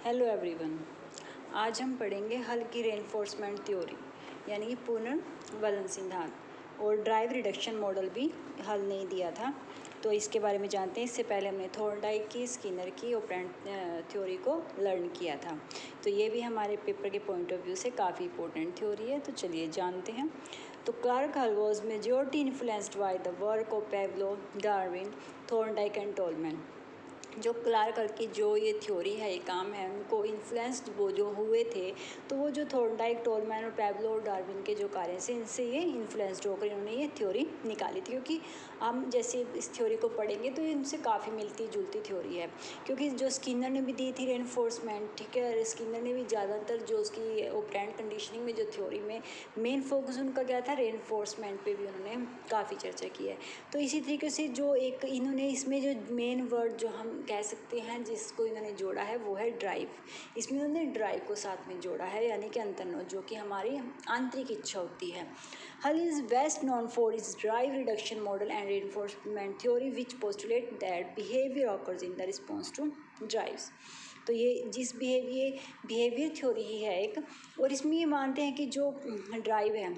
Hello everyone. आज हम पढ़ेंगे हल की रेनफोर्समेंट थ्योरी यानी कि पुनर्वलन सिद्धांत, और ड्राइव रिडक्शन मॉडल भी हल नहीं दिया था, तो इसके बारे में जानते हैं। इससे पहले हमने थॉर्नडाइक की, स्किनर की और ब्रेंट थ्योरी को लर्न किया था, तो ये भी हमारे पेपर के पॉइंट ऑफ व्यू से काफ़ी इंपॉर्टेंट थ्योरी है। तो चलिए जानते हैं। तो क्लार्क हल was majority influenced by the work of Pablo, Darwin, Thorndike and Tolman. जो क्लार्क हल की जो ये थ्योरी है, ये काम है, उनको इन्फ्लुएंस्ड वो जो हुए थे, तो वो जो थॉर्नडाइक, टोलमैन और पैब्लो और डार्विन के जो कार्य से इनसे ये इन्फ्लुएंस्ड होकर इन्होंने ये थ्योरी निकाली थी। क्योंकि हम जैसे इस थ्योरी को पढ़ेंगे तो इनसे काफ़ी मिलती जुलती थ्योरी है। क्योंकि जो स्किनर ने भी दी थी रेनफोर्समेंट, ठीक है, स्किनर ने भी ज़्यादातर जो उसकी ऑपरेंट कंडीशनिंग में जो थ्योरी में मेन फोकस उनका क्या था, रेनफोर्समेंट पे भी उन्होंने काफ़ी चर्चा की है। तो इसी तरीके से जो एक इन्होंने इसमें जो मेन वर्ड जो हम कह सकते हैं जिसको इन्होंने जोड़ा है वो है ड्राइव। इसमें उन्होंने ड्राइव को साथ में जोड़ा है, यानी कि अंतर्नोद, जो कि हमारी आंतरिक इच्छा होती है। Hull is best known for is drive reduction model and reinforcement theory which postulate that behaviour occurs in the response to drives. तो ये जिस बिहेवियर थ्योरी ही है एक, और इसमें ये मानते हैं कि जो ड्राइव है,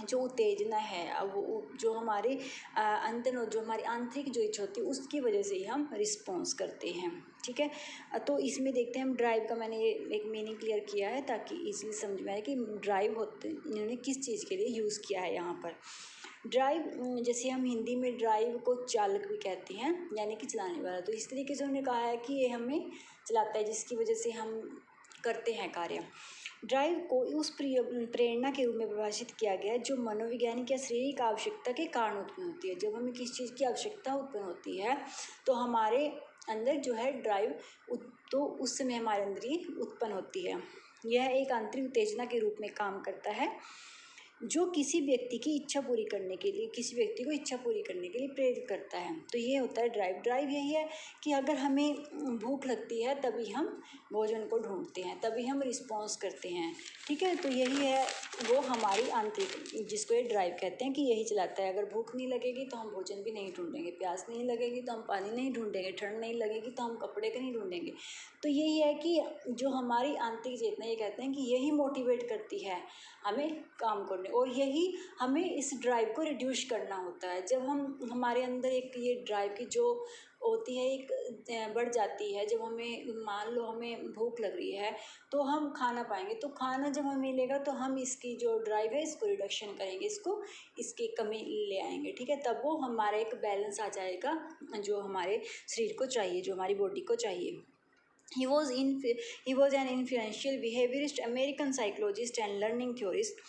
जो उत्तेजना है, अब वो जो हमारे अंतर्नोद, जो हमारी आंतरिक जो इच्छा होती है उसकी वजह से ही हम रिस्पॉन्स करते हैं। ठीक है, तो इसमें देखते हैं हम ड्राइव का, मैंने ये एक मीनिंग क्लियर किया है ताकि इजीली समझ में आए कि ड्राइव होते इन्होंने किस चीज़ के लिए यूज़ किया है यहाँ पर। ड्राइव, जैसे हम हिंदी में ड्राइव को चालक भी कहते हैं, यानी कि चलाने वाला। तो इस तरीके से उन्होंने कहा है कि ये हमें चलाता है जिसकी वजह से हम करते हैं कार्य। ड्राइव को उस प्रेरणा के रूप में परिभाषित किया गया है जो मनोवैज्ञानिक या शारीरिक आवश्यकता के कारण उत्पन्न होती है। जब हमें किसी चीज़ की आवश्यकता उत्पन्न होती है तो हमारे अंदर जो है ड्राइव, तो उस समय हमारे अंदर ही उत्पन्न होती है। यह एक आंतरिक उत्तेजना के रूप में काम करता है जो किसी व्यक्ति की इच्छा पूरी करने के लिए, किसी व्यक्ति को इच्छा पूरी करने के लिए प्रेरित करता है। तो ये होता है ड्राइव। ड्राइव यही है कि अगर हमें भूख लगती है तभी हम भोजन को ढूंढते हैं, तभी हम रिस्पॉन्स करते हैं। ठीक है, तो यही है वो हमारी आंतरिक, जिसको ये ड्राइव कहते हैं, कि यही चलाता है। अगर भूख नहीं लगेगी तो हम भोजन भी नहीं ढूंढेंगे, प्यास नहीं लगेगी तो हम पानी नहीं ढूंढेंगे, ठंड नहीं लगेगी तो हम कपड़े का नहीं ढूंढेंगे। तो यही है कि जो हमारी आंतरिक चेतना, ये कहते हैं कि यही मोटिवेट करती है हमें काम करने, और यही हमें इस ड्राइव को रिड्यूस करना होता है। जब हम हमारे अंदर एक ये ड्राइव की जो होती है एक बढ़ जाती है, जब हमें मान लो हमें भूख लग रही है तो हम खाना पाएंगे, तो खाना जब हमें मिलेगा तो हम इसकी जो ड्राइव है इसको रिडक्शन करेंगे, इसको इसकी कमी ले आएंगे। ठीक है, तब वो हमारा एक बैलेंस आ जाएगा जो हमारे शरीर को चाहिए, जो हमारी बॉडी को चाहिए। He was an influential behaviorist, American psychologist and learning theorist.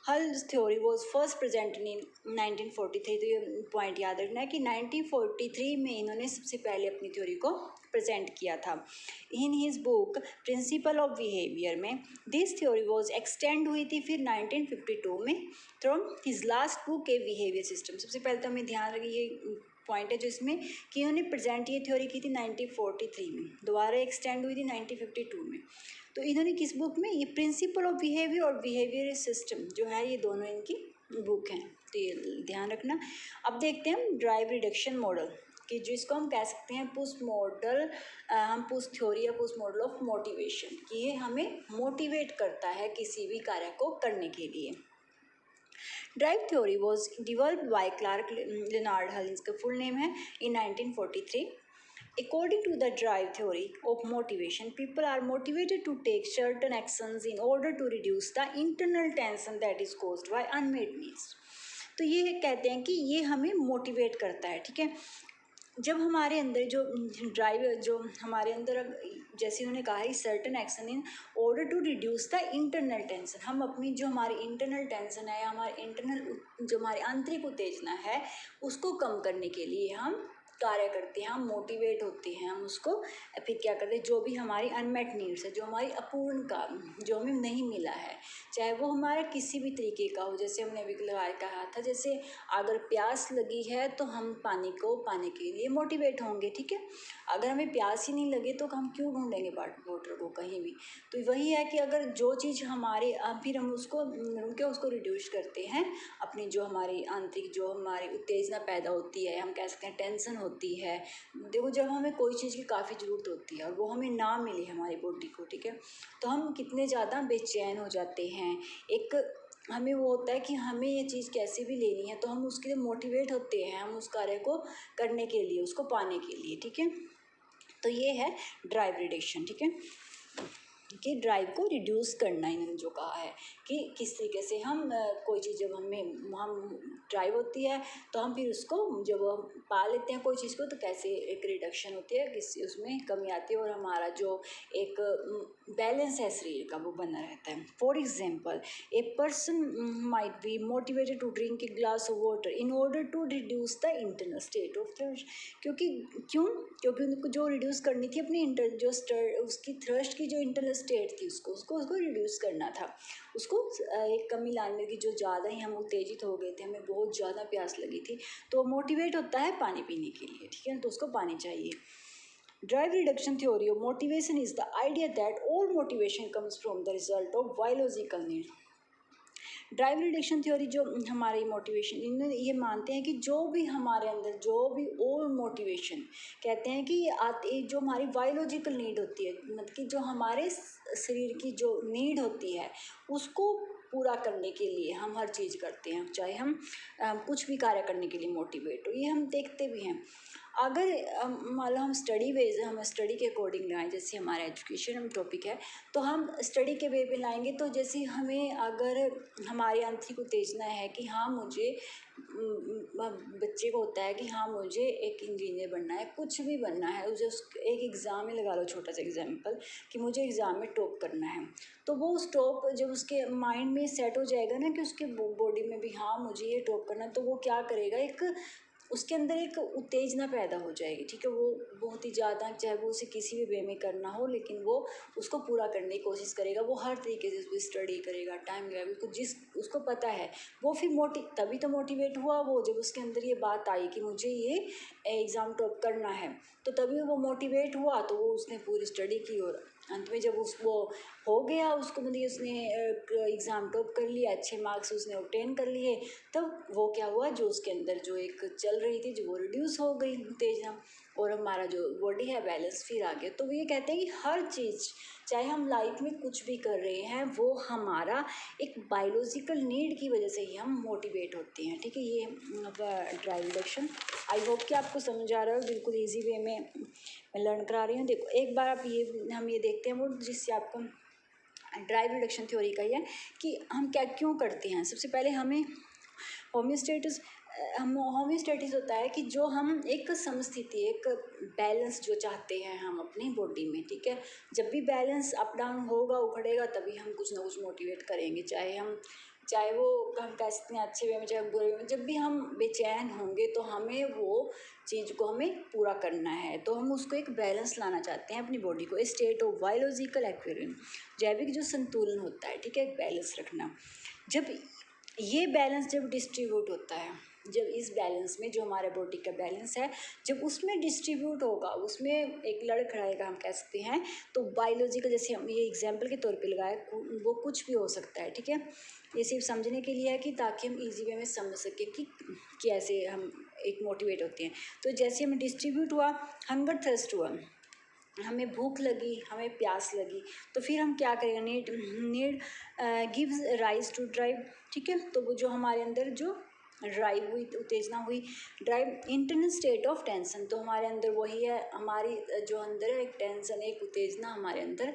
Hull's theory was first presented in 1943। तो ये पॉइंट याद रखना है कि 1943 में इन्होंने सबसे पहले अपनी थ्योरी को प्रेजेंट किया था। In his book principle of behaviour में दिस थ्योरी वॉज एक्सटेंड हुई थी फिर 1952 में from his last book A behaviour system. सबसे पहले तो हमें ध्यान रखिए, ये पॉइंट है जो इसमें कि इन्होंने प्रेजेंट ये थ्योरी की थी 1943 में, दोबारा एक्सटेंड हुई थी 1952 में। तो इन्होंने किस बुक में, ये प्रिंसिपल ऑफ बिहेवियर और बिहेवियर सिस्टम जो है, ये दोनों इनकी बुक हैं, तो ये ध्यान रखना। अब देखते हैं हम ड्राइव रिडक्शन मॉडल, कि जिसको हम कह सकते हैं पुश मॉडल, हम पुश थ्योरी या पुश मॉडल ऑफ मोटिवेशन, कि ये हमें मोटिवेट करता है किसी भी कार्य को करने के लिए। Drive theory was developed by Clark Leonard Hull, इसका फुल नेम है, in 1943। According to the drive theory of motivation, people are motivated to take certain actions in order to reduce the internal tension that is caused by unmet needs। तो ये कहते हैं कि ये हमें motivate करता है। ठीक है, जब हमारे अंदर जो ड्राइव, जो हमारे अंदर, जैसे उन्होंने कहा है certain action in order to reduce the internal tension, हम अपनी जो हमारी इंटरनल टेंशन है, हमारे इंटरनल जो हमारी आंतरिक उत्तेजना है उसको कम करने के लिए हम कार्य करते हैं, हम मोटिवेट होते हैं, हम उसको फिर क्या करते हैं, जो भी हमारी अनमेट नीड्स है, जो हमारी अपूर्ण काम, जो हमें नहीं मिला है, चाहे वो हमारा किसी भी तरीके का हो। जैसे हमने अभी कहा था, जैसे अगर प्यास लगी है तो हम पानी को पाने के लिए मोटिवेट होंगे। ठीक है, अगर हमें प्यास ही नहीं लगे तो हम क्यों ढूंढेंगे वाटर को कहीं भी। तो वही है कि अगर जो चीज़ हमारे, फिर हम उसको ढूंढ के उसको रिड्यूस करते हैं, अपनी जो हमारी आंतरिक, जो हमारी उत्तेजना पैदा होती है, हम कह सकते हैं टेंशन होती होती है, देखो जब हमें कोई चीज़ की काफ़ी ज़रूरत होती है और वो हमें ना मिले हमारी बॉडी को, ठीक है, तो हम कितने ज़्यादा बेचैन हो जाते हैं। एक हमें वो होता है कि हमें ये चीज़ कैसे भी लेनी है, तो हम उसके लिए मोटिवेट होते हैं, हम उस कार्य को करने के लिए, उसको पाने के लिए, ठीक है। तो ये है ड्राइव रिडक्शन, ठीक है, कि ड्राइव को रिड्यूस करना इन्होंने जो कहा है कि किस तरीके से हम कोई चीज़ जब हम ड्राइव होती है तो हम फिर उसको जब हम पा लेते हैं कोई चीज़ को, तो कैसे एक रिडक्शन होती है, किसी उसमें कमी आती है और हमारा जो एक बैलेंस है शरीर का वो बना रहता है। For example, a person might be motivated to drink a glass of water in order to reduce the internal state of thirst. क्योंकि उनको जो रिड्यूस करनी थी अपनी उसकी थ्रस्ट की जो इंटरनल स्टेट थी उसको रिड्यूस करना था, उसको एक कमी लाने की, जो ज़्यादा ही हम उत्तेजित हो गए थे, हमें बहुत ज़्यादा प्यास लगी थी, तो मोटिवेट होता है पानी पीने के लिए, ठीक है, तो उसको पानी चाहिए। Drive reduction theory of motivation is the idea that all motivation comes from the result of biological need. Drive reduction theory जो हमारी मोटिवेशन, इन्हें ये मानते हैं कि जो भी हमारे अंदर जो भी और मोटिवेशन, कहते हैं कि जो हमारी बायोलॉजिकल नीड होती है, मतलब कि जो हमारे शरीर की जो नीड होती है उसको पूरा करने के लिए हम हर चीज़ करते हैं, चाहे हम कुछ भी कार्य करने के लिए मोटिवेट हो, ये हम देखते भी हैं। अगर मान लो हम स्टडी के अकॉर्डिंग लाएँ, जैसे हमारा एजुकेशन टॉपिक है तो हम स्टडी के वे पे लाएंगे, तो जैसे हमें अगर हमारी आंतरिक उत्तेजना है कि हाँ मुझे बच्चे को होता है कि हाँ मुझे एक इंजीनियर बनना है, कुछ भी बनना है, उसे एक एग्ज़ाम में लगा लो, छोटा सा एग्जाम्पल कि मुझे एग्ज़ाम में टॉप करना है, तो वो उस टॉप जब उसके माइंड में सेट हो जाएगा ना कि उसके बॉडी में भी हाँ मुझे ये टॉप करना है, तो वो क्या करेगा, एक उसके अंदर एक उत्तेजना पैदा हो जाएगी, ठीक है, वो बहुत ही ज़्यादा, चाहे वो उसे किसी भी वे में करना हो, लेकिन वो उसको पूरा करने की कोशिश करेगा, वो हर तरीके से उसको स्टडी करेगा, टाइम लगेगा, उसको पता है, वो फिर तभी तो मोटिवेट हुआ वो, जब उसके अंदर ये बात आई कि मुझे ये एग्ज़ाम टॉप करना है, तो तभी वो मोटिवेट हुआ, तो वो उसने पूरी स्टडी की और अंत में जब वो हो गया, उसको मतलब उसने एग्ज़ाम टॉप कर लिया, अच्छे मार्क्स उसने ऑब्टेन कर लिए, तब वो क्या हुआ, जो उसके अंदर जो एक चल रही थी जो वो रिड्यूस हो गई उत्तेजना, और हमारा जो बॉडी है बैलेंस फिर आ गया। तो ये कहते हैं कि हर चीज़, चाहे हम लाइफ में कुछ भी कर रहे हैं, वो हमारा एक बायोलॉजिकल नीड की वजह से ही हम मोटिवेट होते हैं, ठीक है। ये ड्राइव रिडक्शन, आई होप कि आपको समझ आ रहा है, बिल्कुल ईजी वे में मैं लर्न करा रही हूँ। देखो एक बार हम ये देखते हैं वो, जिससे आपको ड्राइव रिडक्शन थ्योरी का ही है कि हम क्या क्यों करते हैं। सबसे पहले हमें होम्योस्टेटिस होता है कि जो हम एक समस्थिति, एक बैलेंस जो चाहते हैं हम अपनी बॉडी में, ठीक है, जब भी बैलेंस अप डाउन होगा, उखड़ेगा, तभी हम कुछ ना कुछ मोटिवेट करेंगे, चाहे वो हम कह सकते हैं अच्छे वे में, चाहे बुरे में, जब भी हम बेचैन होंगे तो हमें वो चीज़ को हमें पूरा करना है, तो हम उसको एक बैलेंस लाना चाहते हैं अपनी बॉडी को, स्टेट ऑफ बायोलॉजिकल एक्वेरियम, जैविक जो संतुलन होता है, ठीक है, एक बैलेंस रखना। जब ये बैलेंस जब डिस्ट्रीब्यूट होता है, जब इस बैलेंस में जो हमारे बॉडी का बैलेंस है, जब उसमें डिस्ट्रीब्यूट होगा, उसमें एक लड़खड़ाएगा हम कह सकते हैं, तो बायोलॉजिकल, जैसे हम ये एग्जाम्पल के तौर पे लगाए, वो कुछ भी हो सकता है, ठीक है, ये सिर्फ समझने के लिए है कि ताकि हम इजी वे में समझ सकें कि ऐसे हम एक मोटिवेट होते हैं। तो जैसे हमें डिस्ट्रीब्यूट हुआ, हंगर थर्स्ट हुआ, हमें भूख लगी, हमें प्यास लगी, तो फिर हम क्या करेंगे, need gives rise to drive, ठीक है, तो वो जो हमारे अंदर जो ड्राइव हुई, उत्तेजना हुई, drive internal state of tension, तो हमारे अंदर वही है, हमारी जो अंदर एक टेंशन, एक उत्तेजना हमारे अंदर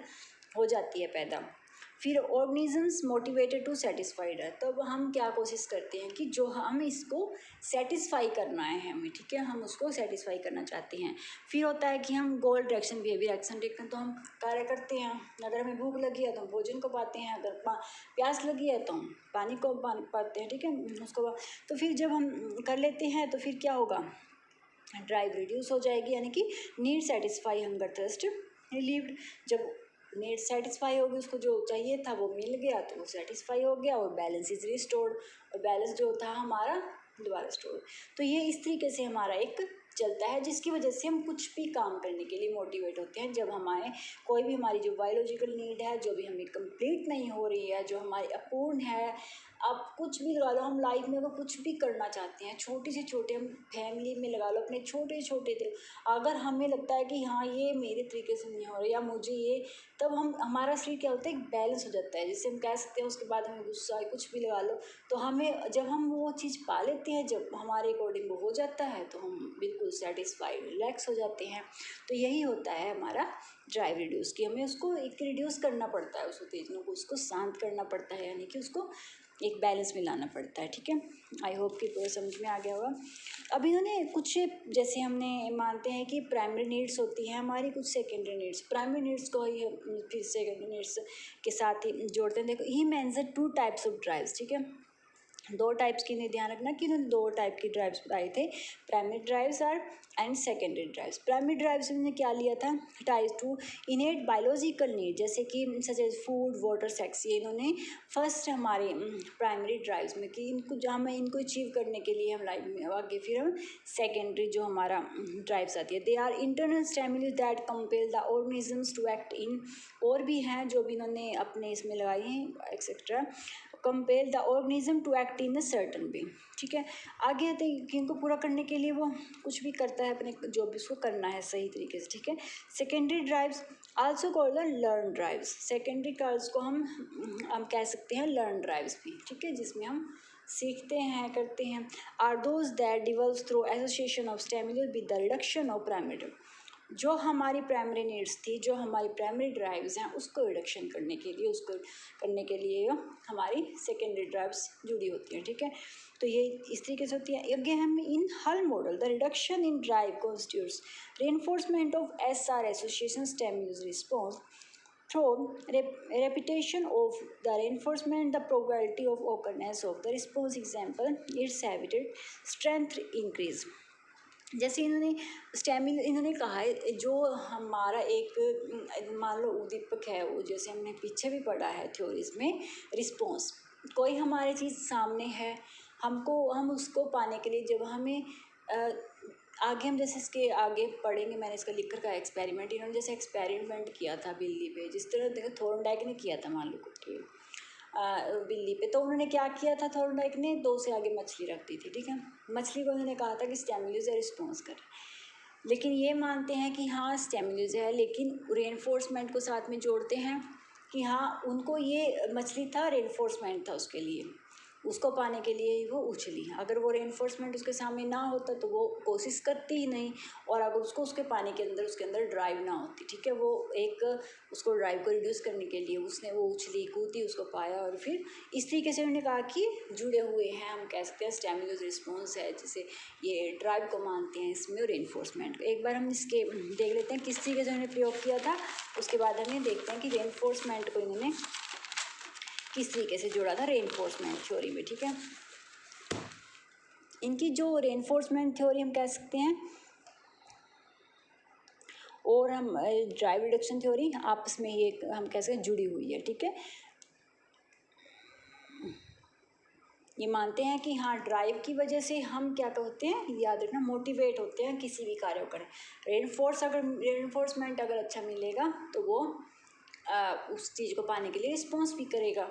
हो जाती है पैदा। फिर ऑर्गेनिजम्स मोटिवेटेड टू सेटिस्फाइड है, तब हम क्या कोशिश करते हैं कि जो हम इसको सेटिस्फाई करना है हमें, ठीक है, हम उसको सेटिस्फाई करना चाहते हैं। फिर होता है कि हम गोल डायरेक्शन बिहेवियर एक्शन टेकन, तो हम कार्य करते हैं, अगर हमें भूख लगी है तो हम भोजन को पाते हैं, अगर प्यास लगी है तो हम पानी को पाते हैं, ठीक है, उसको। तो फिर जब हम कर लेते हैं तो फिर क्या होगा, ड्राइव रिड्यूस हो जाएगी, यानी कि need satisfy, hunger thirst relieved. जब नीड सेटिस्फाई होगी, उसको जो चाहिए था वो मिल गया, तो वो सेटिस्फाई हो गया, और बैलेंस इज रिस्टोर्ड, और बैलेंस जो था हमारा दोबारा स्टोर। तो ये इस तरीके से हमारा एक चलता है, जिसकी वजह से हम कुछ भी काम करने के लिए मोटिवेट होते हैं। जब हमारे कोई भी हमारी जो बायोलॉजिकल नीड है, जो भी हमें कंप्लीट नहीं हो रही है, जो हमारी अपूर्ण है, आप कुछ भी लगा लो, हम लाइफ में अगर कुछ भी करना चाहते हैं, छोटे से छोटे, हम फैमिली में लगा लो, अपने छोटे छोटे दिल, अगर हमें लगता है कि हाँ ये मेरे तरीके से नहीं हो रहा या मुझे ये, तब हम हमारा शरीर क्या होता है, एक बैलेंस हो जाता है, जिससे हम कह सकते हैं। उसके बाद हमें गुस्सा कुछ भी लगा लो, तो हमें जब हम वो चीज़ पा लेते हैं, जब हमारे अकॉर्डिंग वो हो जाता है, तो हम बिल्कुल सेटिस्फाइड रिलैक्स हो जाते हैं। तो यही होता है हमारा ड्राइव रिड्यूस, कि हमें उसको एक रिड्यूस करना पड़ता है, उस उत्तेजना को, उसको शांत करना पड़ता है, यानी कि उसको एक बैलेंस में लाना पड़ता है। ठीक है, आई होप कि पूरा समझ में आ गया होगा। अब इन्होंने कुछ, जैसे हमने मानते हैं कि प्राइमरी नीड्स होती हैं हमारी, कुछ सेकेंडरी नीड्स, प्राइमरी नीड्स को ही फिर सेकेंडरी नीड्स के साथ ही जोड़ते हैं। देखो, ही मेंशन 2 टाइप्स ऑफ ड्राइव्स। ठीक है, 2 टाइप्स की, ने ध्यान रखना कि उन्होंने 2 टाइप की ड्राइव्स बताए थे, primary drives are and secondary drives. Primary drives में क्या लिया था, ties to innate biological need, जैसे कि such as food, water, sex, ये इन्होंने फर्स्ट हमारे प्राइमरी ड्राइव्स में कि इनको, जहाँ हमें इनको अचीव करने के लिए हम लाइफ में आगे, फिर हम सेकेंडरी जो हमारा ड्राइव्स आती है, they are internal stimulus that compel the organisms to act in, और भी हैं जो भी इन्होंने अपने इसमें लगाई हैं etcetera, compel the organism to act in a certain way. ठीक है, आगे आते हैं कि इनको पूरा करने के लिए वो कुछ भी करता है, अपने जो भी उसको करना है सही तरीके से। ठीक है, secondary drives also called the learn drives, secondary drives को हम कह सकते हैं लर्न ड्राइव्स भी। ठीक है, जिसमें हम सीखते हैं, करते हैं, are those that develops through association of stimulus with the reduction of primary, जो हमारी प्राइमरी नीड्स थी, जो हमारी प्राइमरी ड्राइव्स हैं, उसको रिडक्शन करने के लिए, उसको करने के लिए हमारी सेकेंडरी ड्राइव्स जुड़ी होती हैं। ठीक है, तो ये इस तरीके से होती है। अगेन हम इन हल model, the reduction in drive constitutes reinforcement of SR association stimulus response through repetition of the reinforcement, the probability of occurrence of the response. Example, its habitat strength increase। जैसे इन्होंने कहा है, जो हमारा एक मान लो उद्दीपक है, वो जैसे हमने पीछे भी पढ़ा है थ्योरीज में, रिस्पॉन्स, कोई हमारी चीज़ सामने है, हम उसको पाने के लिए, जब हमें आगे हम जैसे इसके आगे पढ़ेंगे, मैंने इसका लिख कर का एक्सपेरिमेंट, इन्होंने जैसे एक्सपेरिमेंट किया था बिल्ली पे, जिस तरह देखो थॉर्नडाइक ने किया था, मान लो कुछ बिल्ली पे, तो उन्होंने क्या किया था, थॉर्नडाइक ने 2 से आगे मछली रख दी थी। ठीक है, मछली को उन्होंने कहा था कि स्टिमुलस रिस्पॉन्स कर, लेकिन ये मानते हैं कि हाँ स्टिमुलस है, लेकिन रेनफोर्समेंट को साथ में जोड़ते हैं कि हाँ उनको ये मछली था, रेनफोर्समेंट था उसके लिए, उसको पाने के लिए ही वो उछली। अगर वो रेनफोर्समेंट उसके सामने ना होता तो वो कोशिश करती ही नहीं, और अगर उसको उसके पाने के अंदर, उसके अंदर ड्राइव ना होती। ठीक है, वो एक उसको ड्राइव को रिड्यूस करने के लिए उसने वो उछली, कूदी, उसको पाया, और फिर इस तरीके से उन्होंने कहा कि जुड़े हुए हैं, हम कह सकते हैं स्टिमुलस रिस्पॉन्स है, जैसे ये ड्राइव को मानते हैं इसमें, और रेनफोर्समेंट। एक बार हम इसके देख लेते हैं किस तरीके से उन्होंने प्रयोग किया था, उसके बाद हमें देखते हैं कि रेनफोर्समेंट को इन्होंने किस तरीके से जोड़ा था रेनफोर्समेंट थ्योरी में। ठीक है, इनकी जो रेनफोर्समेंट थ्योरी हम कह सकते हैं, और हम ड्राइव रिडक्शन थ्योरी, आपस में ये हम कह सकते हैं जुड़ी हुई है। ठीक है, ये मानते हैं कि हाँ ड्राइव की वजह से हम क्या होते हैं, याद रखना, मोटिवेट होते हैं किसी भी कार्य को करें। रेनफोर्समेंट अगर अच्छा मिलेगा तो वो उस चीज़ को पाने के लिए रिस्पॉन्स भी करेगा।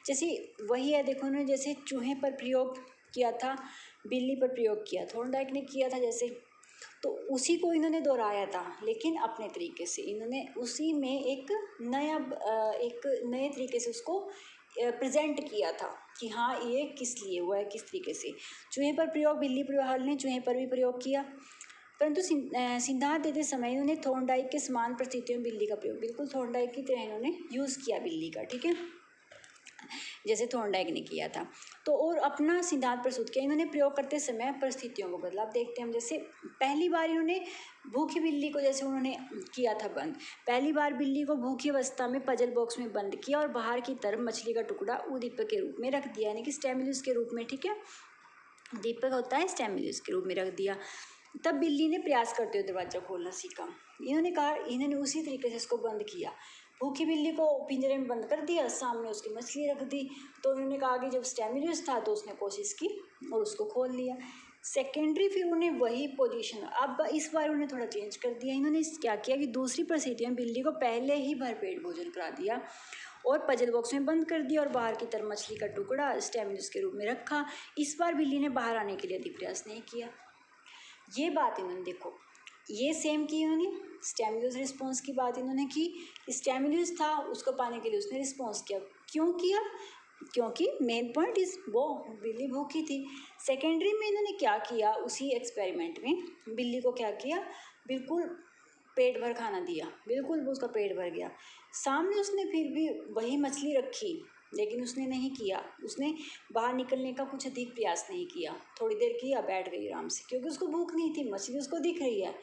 जैसे वही है, देखो उन्होंने जैसे चूहे पर प्रयोग किया था, बिल्ली पर प्रयोग किया, थॉर्नडाइक ने किया था जैसे, तो उसी को इन्होंने दोहराया था, लेकिन अपने तरीके से इन्होंने उसी में एक नए तरीके से उसको प्रेजेंट किया था कि हाँ ये किस लिए हुआ है, किस तरीके से। चूहे पर प्रयोग, बिल्ली पर, हल ने चूहे पर भी प्रयोग किया, परंतु सिद्धांत देते समय इन्होंने थॉर्नडाइक के समान परिस्थितियों में बिल्ली का प्रयोग, बिल्कुल थॉर्नडाइक की तरह इन्होंने यूज़ किया बिल्ली का। ठीक है, जैसे थॉर्नडाइक ने किया था, तो और अपना सिद्धांत प्रस्तुत किया। इन्होंने प्रयोग करते समय परिस्थितियों को बदला। अब देखते हैं हम, जैसे पहली बार इन्होंने भूखी बिल्ली को जैसे उन्होंने किया था बंद, पहली बार बिल्ली को भूखी अवस्था में पजल बॉक्स में बंद किया और बाहर की तरफ मछली का टुकड़ा उद्दीपक के रूप में रख दिया, यानी कि स्टिमुलस के रूप में। ठीक है, दीपक होता है, स्टिमुलस के रूप में रख दिया। तब बिल्ली ने प्रयास करते हुए दरवाज़ा खोलना सीखा। इन्होंने उसी तरीके से इसको बंद किया, भूखी बिल्ली को पिंजरे में बंद कर दिया, सामने उसकी मछली रख दी। तो उन्होंने कहा कि जब स्टिमुलस था तो उसने कोशिश की और उसको खोल लिया। सेकेंडरी फिर उन्हें वही पोजीशन, अब इस बार उन्हें थोड़ा चेंज कर दिया। इन्होंने क्या किया कि दूसरी परिस्थिति में बिल्ली को पहले ही भरपेट भोजन करा दिया और पजल बॉक्स में बंद कर दिया और बाहर की तरफ मछली का टुकड़ा स्टेमुलस के रूप में रखा। इस बार बिल्ली ने बाहर आने के लिए अधिक प्रयास नहीं किया। ये बात इन्होंने देखो, ये सेम की इन्होंने स्टेमुलस रिस्पॉन्स की बात इन्होंने की। स्टेमुलस था, उसको पाने के लिए उसने रिस्पॉन्स किया। क्यों किया? क्योंकि मेन पॉइंट इस वो बिल्ली भूखी थी। सेकेंडरी में इन्होंने क्या किया, उसी एक्सपेरिमेंट में बिल्ली को क्या किया, बिल्कुल पेट भर खाना दिया, बिल्कुल उसका पेट भर गया। सामने उसने फिर भी वही मछली रखी, लेकिन उसने नहीं किया, उसने बाहर निकलने का कुछ अधिक प्रयास नहीं किया। थोड़ी देर किया, बैठ गई आराम से, क्योंकि उसको भूख नहीं थी, मछली उसको दिख रही है।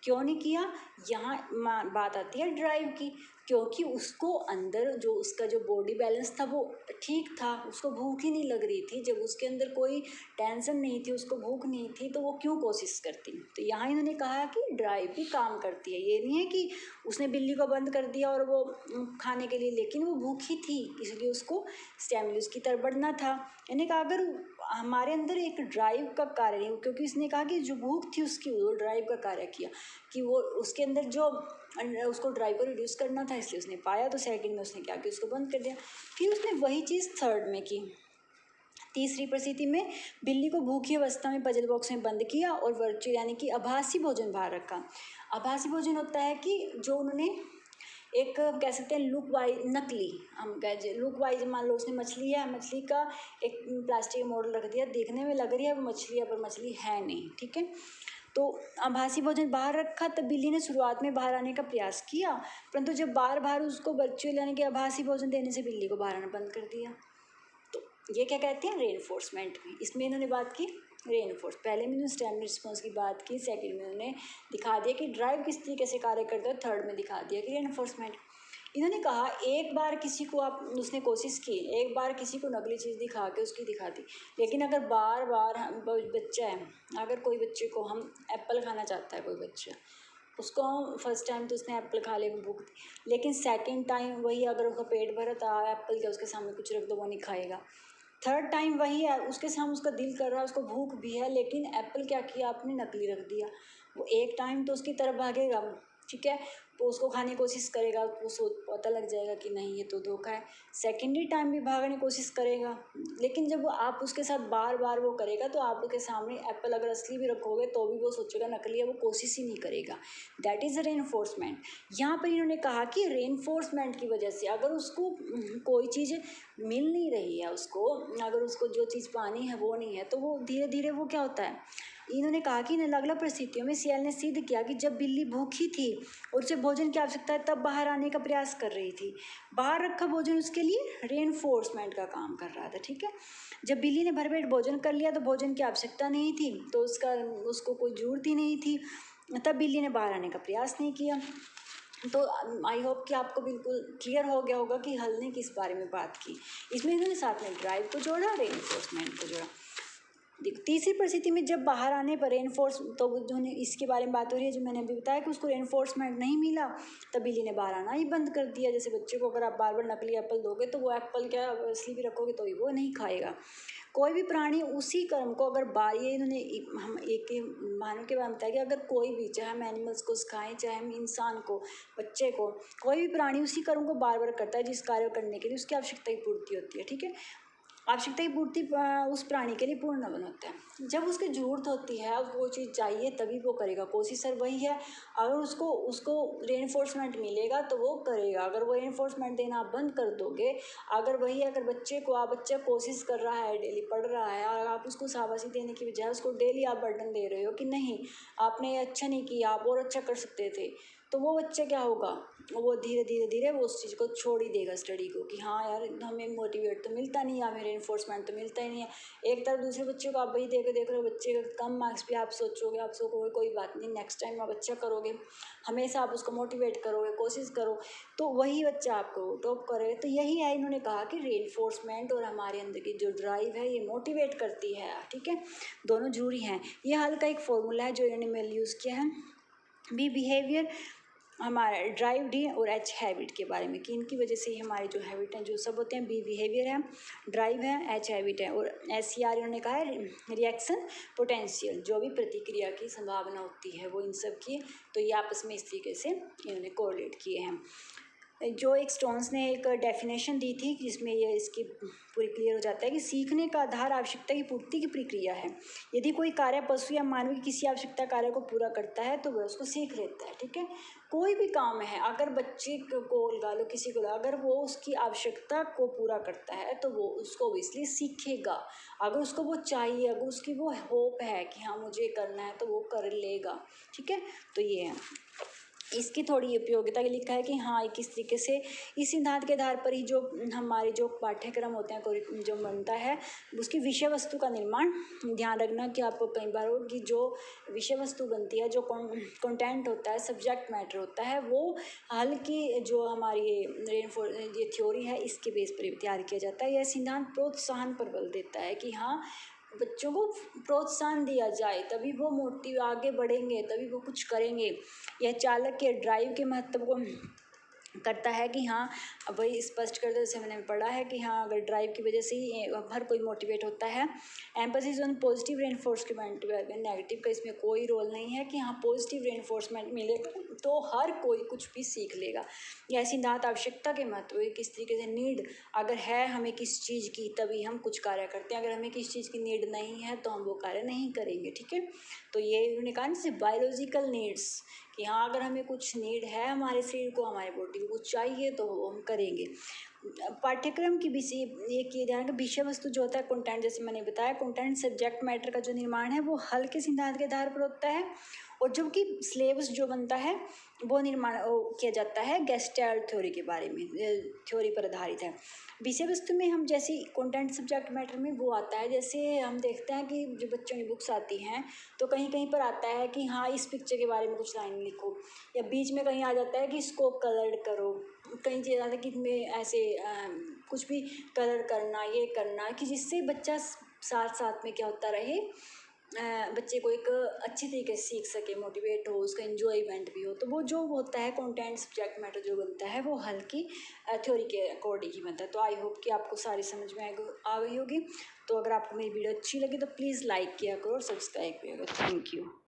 क्यों नहीं किया? यहाँ बात आती है ड्राइव की, क्योंकि उसको अंदर जो उसका जो बॉडी बैलेंस था वो ठीक था, उसको भूख ही नहीं लग रही थी। जब उसके अंदर कोई टेंशन नहीं थी, उसको भूख नहीं थी, तो वो क्यों कोशिश करती। तो यहाँ इन्होंने कहा कि ड्राइव भी काम करती है। ये नहीं है कि उसने बिल्ली को बंद कर दिया और वो खाने के लिए, लेकिन वो भूखी थी, इसलिए उसको स्टेमुलस की तरफ बढ़ना था। यानी कहा अगर हमारे अंदर एक ड्राइव का कार्य नहीं, क्योंकि इसने कहा कि जो भूख थी उसकी, वो ड्राइव का कार्य किया कि वो उसके अंदर जो उसको ड्राइव को रिड्यूस करना था, इसलिए उसने पाया। तो सेकंड में उसने क्या किया, उसको बंद कर दिया। फिर उसने वही चीज़ थर्ड में की। तीसरी परिस्थिति में बिल्ली को भूखी अवस्था में पजल बॉक्स में बंद किया और वर्चुअल यानी कि आभासी भोजन बाहर रखा। आभासी भोजन होता है कि जो उन्होंने एक कह सकते हैं लुक वाइज, नकली हम कह लुक वाइज, मान लो उसने मछली है, मछली का एक प्लास्टिक का मॉडल रख दिया, देखने में लग रही है वो मछली है पर मछली है नहीं, ठीक है। तो आभासी भोजन बाहर रखा, तब बिल्ली ने शुरुआत में बाहर आने का प्रयास किया, परंतु जब बार बार उसको वर्चुअल यानी कि आभासी भोजन देने से बिल्ली को बाहर आना बंद कर दिया। तो ये क्या कहते हैं, रेनफोर्समेंट में। इसमें इन्होंने बात की रेनफोर्स, पहले में इन्होंने स्टेमुलस रिस्पॉन्स की बात की, सेकंड में उन्होंने दिखा दिया कि ड्राइव किस तरीके से कार्य करता है, थर्ड में दिखा दिया कि रेनफोर्समेंट। इन्होंने कहा एक बार किसी को आप उसने कोशिश की, एक बार किसी को नकली चीज़ दिखा के उसकी दिखा दी, लेकिन अगर बार बार हम बच्चा है, अगर कोई बच्चे को हम एप्पल खाना चाहता है, कोई बच्चा उसको हम फर्स्ट टाइम तो उसने एप्पल खा ले, भूख थी, लेकिन सेकंड टाइम वही अगर उसका पेट भरा था एप्पल के उसके सामने कुछ रख दो वो नहीं खाएगा। थर्ड टाइम वही है, उसके सामने उसका दिल कर रहा है, उसको भूख भी है, लेकिन एप्पल क्या किया आपने, नकली रख दिया। वो एक टाइम तो उसकी तरफ भागेगा, ठीक है, तो उसको खाने की कोशिश करेगा, तो पता लग जाएगा कि नहीं ये तो धोखा है। सेकेंडरी टाइम भी भागने की कोशिश करेगा, लेकिन जब वो आप उसके साथ बार बार वो करेगा तो आप उसके सामने एप्पल अगर असली भी रखोगे तो भी वो सोचेगा नकली है, वो कोशिश ही नहीं करेगा। That is reinforcement. यहाँ पर इन्होंने कहा कि रेनफोर्समेंट की वजह से अगर उसको कोई चीज़ मिल नहीं रही है, उसको अगर उसको जो चीज़ पानी है वो नहीं है, तो वो धीरे धीरे वो क्या होता है। इन्होंने कहा कि इन अलग अलग परिस्थितियों में सियाल ने सिद्ध किया कि जब बिल्ली भूखी थी और उसे भोजन की आवश्यकता है, तब बाहर आने का प्रयास कर रही थी। बाहर रखा भोजन उसके लिए रेनफोर्समेंट का काम कर रहा था, ठीक है। जब बिल्ली ने भरपेट भोजन कर लिया तो भोजन की आवश्यकता नहीं थी, तो उसको कोई जरूरत ही नहीं थी, तब बिल्ली ने बाहर आने का प्रयास नहीं किया। तो आई होप कि आपको बिल्कुल क्लियर हो गया होगा कि हल ने किस बारे में बात की। इसमें इन्होंने साथ में ड्राइव को जोड़ा, रेनफोर्समेंट को जोड़ा। देखो तीसरी परिस्थिति में जब बाहर आने पर रेनफोर्स, तो जो इसके बारे में बात हो रही है जो मैंने अभी बताया कि उसको रेनफोर्समेंट नहीं मिला, तब बिल्ली ने बाहर आना ही बंद कर दिया। जैसे बच्चे को अगर आप बार बार नकली एप्पल दोगे तो वो एप्पल क्या असली भी रखोगे तो ही वो नहीं खाएगा। कोई भी प्राणी उसी कर्म को अगर बार, ये इन्होंने हम एक मानव के बारे में बताया कि अगर कोई भी, चाहे हम एनिमल्स को सिखाएं चाहे हम इंसान को, बच्चे को, कोई भी प्राणी उसी कर्म को बार बार करता है जिस कार्य करने के लिए उसकी आवश्यकता की पूर्ति होती है, ठीक है। आवश्यकता की पूर्ति उस प्राणी के लिए पूर्ण बन होता है। जब उसकी ज़रूरत होती है, वो चीज़ चाहिए तभी वो करेगा, कोशिश सर वही है। अगर उसको रेनफोर्समेंट मिलेगा तो वो करेगा। अगर वो रेनफोर्समेंट देना आप बंद कर दोगे, अगर वही अगर बच्चा कोशिश कर रहा है, डेली पढ़ रहा है, और आप उसको शाबाशी देने की बजाय उसको डेली आप बर्डन दे रहे हो कि नहीं आपने ये अच्छा नहीं किया, आप और अच्छा कर सकते थे, तो वो बच्चा क्या होगा, वो धीरे धीरे धीरे वो उस चीज़ को छोड़ ही देगा, स्टडी को, कि हाँ यार हमें मोटिवेट तो मिलता नहीं है, हमें रेनफोर्समेंट तो मिलता ही नहीं है। एक तरफ दूसरे बच्चे को आप वही देख रहे हो, बच्चे का कम मार्क्स भी आप सोचोगे कोई बात नहीं, नेक्स्ट टाइम आप अच्छा करोगे, हमेशा आप उसको मोटिवेट करोगे, कोशिश करो, तो वही बच्चा आपको टॉप करेगा। तो यही है, इन्होंने कहा कि रेनफोर्समेंट और हमारे अंदर की जो ड्राइव है ये मोटिवेट करती है, ठीक है, दोनों जरूरी हैं। ये हल का एक फॉर्मूला है जो इन्होंने मेल यूज़ किया है, बी बिहेवियर हमारा ड्राइव्ड ही और एच हैबिट के बारे में कि इनकी वजह से ही हमारे जो हैबिट हैं जो सब होते हैं, बी बिहेवियर है, ड्राइव है, एच हैबिट है, और एस सी आर इन्होंने कहा है रिएक्शन पोटेंशियल, जो भी प्रतिक्रिया की संभावना होती है वो इन सब की, तो ये आपस में इस तरीके से इन्होंने कोरिलेट किए हैं। जो एक स्टोन्स ने एक डेफिनेशन दी थी जिसमें ये इसकी पूरी क्लियर हो जाता है कि सीखने का आधार आवश्यकता की पूर्ति की प्रक्रिया है। यदि कोई कार्य पशु या मानव की किसी आवश्यकता कार्य को पूरा करता है तो वह उसको सीख लेता है, ठीक है। कोई भी काम है, अगर बच्चे को लगा लो, किसी को, अगर वो उसकी आवश्यकता को पूरा करता है तो वो उसको इसलिए सीखेगा। अगर उसको वो चाहिए, अगर उसकी वो होप है कि हाँ मुझे करना है तो वो कर लेगा, ठीक है। तो ये है इसकी थोड़ी उपयोगिता के लिखा है कि हाँ किस तरीके से इस सिद्धांत के आधार पर ही जो हमारे जो पाठ्यक्रम होते हैं कोई जो बनता है उसकी विषय वस्तु का निर्माण, ध्यान रखना कि आपको कई बार हो कि जो विषय वस्तु बनती है, जो कंटेंट होता है, सब्जेक्ट मैटर होता है, वो हल की जो हमारी ये थ्योरी है इसके बेस पर तैयार किया जाता है। यह सिद्धांत प्रोत्साहन पर बल देता है कि हाँ बच्चों को प्रोत्साहन दिया जाए तभी वो मोटिव आगे बढ़ेंगे, तभी वो कुछ करेंगे। यह चालक के ड्राइव के महत्व को करता है कि हाँ वही स्पष्ट कर दो, जैसे मैंने पढ़ा है कि हाँ अगर ड्राइव की वजह से ही हर कोई मोटिवेट होता है। Emphasis on positive reinforcement, negative का इसमें कोई रोल नहीं है कि हाँ पॉजिटिव रेनफोर्समेंट मिले तो हर कोई कुछ भी सीख लेगा। यह सिद्धांत आवश्यकता के महत्व किस तरीके से, नीड अगर है हमें किस चीज़ की तभी हम कुछ कार्य करते हैं, अगर हमें किस चीज़ की नीड नहीं है तो हम वो कार्य नहीं करेंगे, ठीक है। तो ये उन्होंने कहा जैसे बायोलॉजिकल नीड्स कि हाँ अगर हमें कुछ नीड है, हमारे शरीर को, हमारे बॉडी को कुछ चाहिए तो वो हम करेंगे। पाठ्यक्रम की विषय एक ये ध्यान कि विषय वस्तु जो होता है कंटेंट, जैसे मैंने बताया कंटेंट सब्जेक्ट मैटर का जो निर्माण है वो हल के सिद्धांत के आधार पर होता है, और जबकि सिलेबस जो बनता है वो निर्माण किया जाता है गेस्टाल्ट थ्योरी के बारे में, थ्योरी पर आधारित है। विषय वस्तु में हम जैसे कंटेंट सब्जेक्ट मैटर में वो आता है, जैसे हम देखते हैं कि जो बच्चों की बुक्स आती हैं तो कहीं कहीं पर आता है कि हाँ इस पिक्चर के बारे में कुछ लाइन लिखो, या बीच में कहीं आ जाता है कि इसको कलर करो, कहीं चीज़ आता है कि इसमें ऐसे कुछ भी कलर करना, ये करना कि जिससे बच्चा साथ साथ में क्या होता रहे, बच्चे को एक अच्छी तरीके से सीख सके, मोटिवेट हो, उसका एंजॉयमेंट भी हो। तो वो जो होता है कंटेंट सब्जेक्ट मैटर जो बनता है वो हल्की थ्योरी के अकॉर्डिंग ही बनता है। तो आई होप कि आपको सारी समझ में आ गई होगी। तो अगर आपको मेरी वीडियो अच्छी लगी तो प्लीज़ लाइक किया करो और सब्सक्राइब किया करो। Thank you.